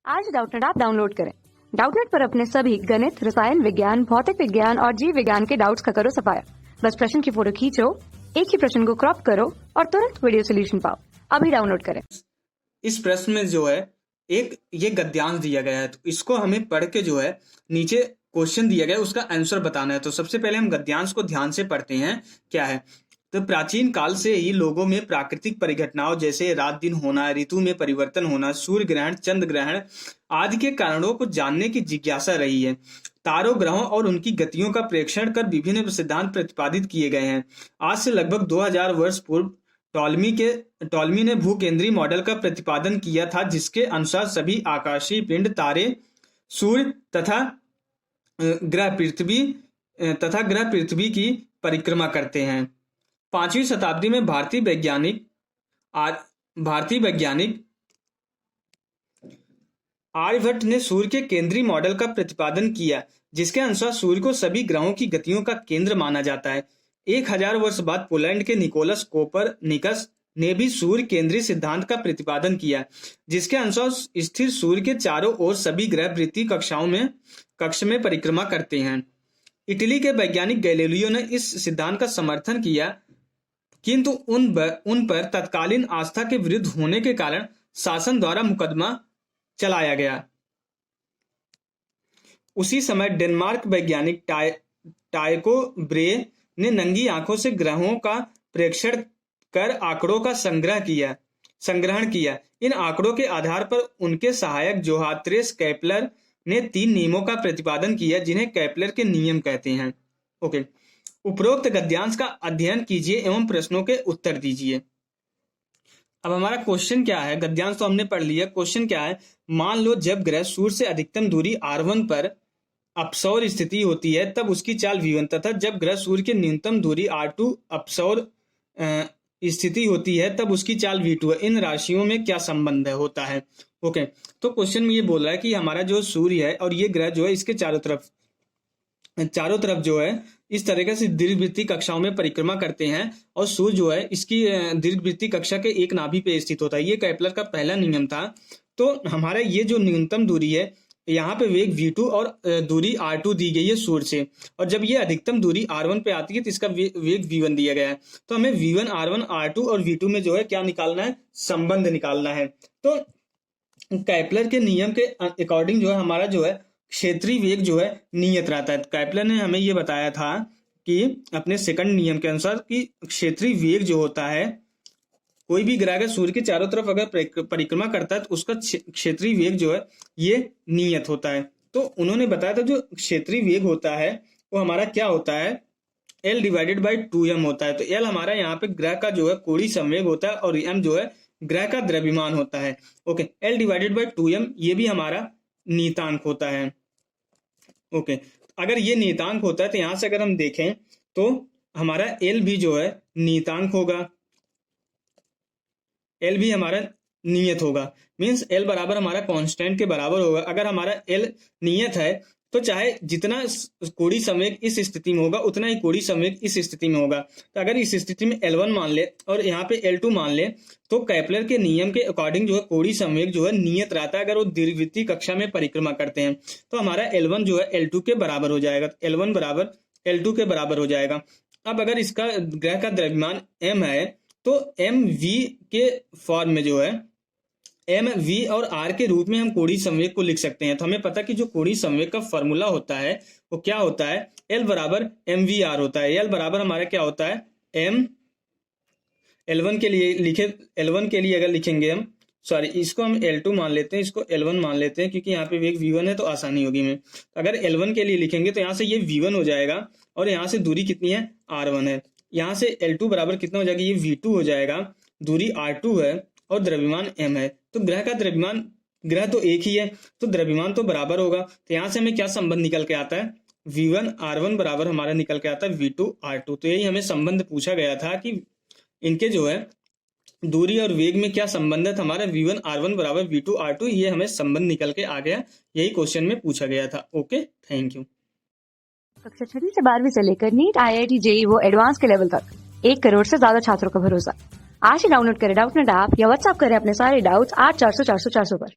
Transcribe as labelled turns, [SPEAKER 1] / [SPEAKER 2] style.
[SPEAKER 1] आज Doubtnut app download करें। Doubtnut पर अपने सभी गणित, रसायन विज्ञान, भौतिक विज्ञान और जीव विज्ञान के डाउट्स का करो सफाया। बस प्रश्न की फोटो खींचो, एक ही प्रश्न को क्रॉप करो और तुरंत वीडियो सोल्यूशन पाओ। अभी डाउनलोड करें।
[SPEAKER 2] इस प्रश्न में जो है एक ये गद्यांश दिया गया है, तो इसको हमें पढ़ के जो है नीचे क्वेश्चन दिया गया है उसका आंसर बताना है। तो सबसे पहले हम गद्यांश को ध्यान से पढ़ते हैं क्या है। तो प्राचीन काल से ही लोगों में प्राकृतिक परिघटनाओं जैसे रात दिन होना, ऋतु में परिवर्तन होना, सूर्य ग्रहण, चंद्र ग्रहण आदि के कारणों को जानने की जिज्ञासा रही है। तारों, ग्रहों और उनकी गतियों का प्रेक्षण कर विभिन्न सिद्धांत प्रतिपादित किए गए हैं। आज से लगभग 2000 वर्ष पूर्व टॉलमी ने भूकेंद्रीय मॉडल का प्रतिपादन किया था, जिसके अनुसार सभी आकाशीय पिंड, तारे, सूर्य तथा ग्रह पृथ्वी की परिक्रमा करते हैं। 5वीं शताब्दी में भारतीय वैज्ञानिक आर्यभट्ट ने सूर्य के केंद्रीय मॉडल का प्रतिपादन किया, जिसके अनुसार सूर्य को सभी ग्रहों की गतियों का केंद्र माना जाता है। 1000 वर्ष बाद पोलैंड के निकोलस कोपरनिकस ने भी सूर्य केंद्रीय सिद्धांत का प्रतिपादन किया, जिसके अनुसार स्थिर सूर्य के चारों ओर सभी ग्रह वृत्तीय कक्ष में परिक्रमा करते हैं। इटली के वैज्ञानिक गैलीलियो ने इस सिद्धांत का समर्थन किया, किंतु उन पर तत्कालीन आस्था के विरुद्ध होने के कारण शासन द्वारा मुकदमा चलाया गया। उसी समय डेनमार्क वैज्ञानिक टाइको ब्रे ने नंगी आंखों से ग्रहों का प्रेक्षण कर आंकड़ों का संग्रहण किया। इन आंकड़ों के आधार पर उनके सहायक जोहान्सेस केपलर ने 3 नियमों का प्रतिपादन किया, जिन्हें केपलर के नियम कहते हैं। ओके, उपरोक्त गद्यांश का अध्ययन कीजिए एवं प्रश्नों के उत्तर दीजिए। अब हमारा क्वेश्चन क्या है, गद्यांश तो हमने पढ़ लिया। क्वेश्चन क्या है, मान लो जब ग्रह सूर्य से अधिकतम दूरी r1 पर अपसौर स्थिति होती है तब उसकी चाल v1 तथा जब ग्रह सूर्य की न्यूनतम दूरी r2 अपसौर स्थिति होती है तब उसकी चाल v2 है। इन राशियों में क्या संबंध होता है। ओके, तो क्वेश्चन में ये बोल रहा है कि हमारा जो सूर्य है और ये ग्रह जो है इसके चारों तरफ जो है इस तरीके से दीर्घवृत्तीय कक्षाओं में परिक्रमा करते हैं और सूर्य जो है इसकी दीर्घवृत्तीय कक्षा के एक नाभि पे स्थित होता है। ये केपलर का पहला नियम था। तो हमारा ये जो न्यूनतम दूरी है, यहाँ पे वेग v2 और दूरी r2 दी गई है सूर्य से, और जब ये अधिकतम दूरी r1 पे आती है तो इसका वेग v1 दिया गया है। तो हमें v1, r1, r2 और v2 में जो है क्या निकालना है, संबंध निकालना है। तो केपलर के नियम के अकॉर्डिंग जो है हमारा जो है क्षेत्रीय वेग जो है नियत रहता है। केपलर ने हमें ये बताया था कि अपने सेकंड नियम के अनुसार कि क्षेत्रीय वेग जो होता है, कोई भी ग्रह सूर्य के चारों तरफ अगर परिक्रमा करता है तो उसका क्षेत्रीय वेग जो है ये नियत होता है। तो उन्होंने बताया था जो क्षेत्रीय वेग होता है वो हमारा क्या होता है, L/2m होता है। तो L हमारा यहाँ पे ग्रह का जो है कोणीय संवेग होता है और m जो है ग्रह का द्रव्यमान होता है। ओके, L/2m ये भी हमारा नियतांक होता है। ओके, अगर ये नियतांक होता है तो यहां से अगर हम देखें तो हमारा L भी जो है नियतांक होगा, L भी हमारा नियत होगा। मींस L बराबर हमारा कांस्टेंट के बराबर होगा। अगर हमारा L नियत है तो चाहे जितना कोणीय संवेग इस स्थिति में होगा उतना ही कोणीय संवेग इस स्थिति में होगा। तो अगर इस स्थिति में L1 मान ले और यहाँ पे L2 मान ले तो केपलर के नियम के अकॉर्डिंग जो है कोणीय संवेग जो है नियत रहता है अगर वो दीर्घवृत्तीय कक्षा में परिक्रमा करते हैं। तो हमारा L1 जो है L2 के बराबर हो जाएगा, L1 बराबर L2 के बराबर हो जाएगा। अब अगर इसका ग्रह का द्रव्यमान m है तो mv के फॉर्म में जो है mv और r के रूप में हम कोणीय संवेग को लिख सकते हैं। तो हमें पता कि जो कोणीय संवेग का फॉर्मूला होता है वो क्या होता है, L बराबर mvr होता है। L बराबर हमारा क्या होता है, m L1 के लिए अगर लिखेंगे हम, सॉरी इसको हम L2 मान लेते हैं, इसको L1 मान लेते हैं क्योंकि यहाँ पे वेग v1 है तो आसानी होगी में। अगर L1 के लिए लिखेंगे तो यहाँ से ये v1 हो जाएगा और यहाँ से दूरी कितनी है, r1 है। यहाँ से L2 बराबर कितना हो जाएगा, ये v2 हो जाएगा, दूरी r2 है और द्रव्यमान m है। तो ग्रह तो एक ही है तो द्रव्यमान तो बराबर होगा। तो यहाँ से हमें क्या संबंध निकल के आता है, v1 r1 बराबर हमारा निकल के आता है v2 r2। तो यही हमें संबंध पूछा गया था कि इनके जो है दूरी और वेग में क्या संबंध है। हमारा v1 r1 बराबर v2 r2, ये हमें संबंध निकल के आ गया, यही क्वेश्चन में पूछा गया था। Okay, thank you.
[SPEAKER 1] कक्षा 6वीं से 12वीं से लेकर नीट, IIT, JEE वो एडवांस के लेवल तक 1 करोड़ से ज्यादा छात्रों का भरोसा। आज ही डाउनलोड करें डाउटनेट ऐप या व्हाट्सएप करें अपने सारे डाउट्स 8400 400 400 पर।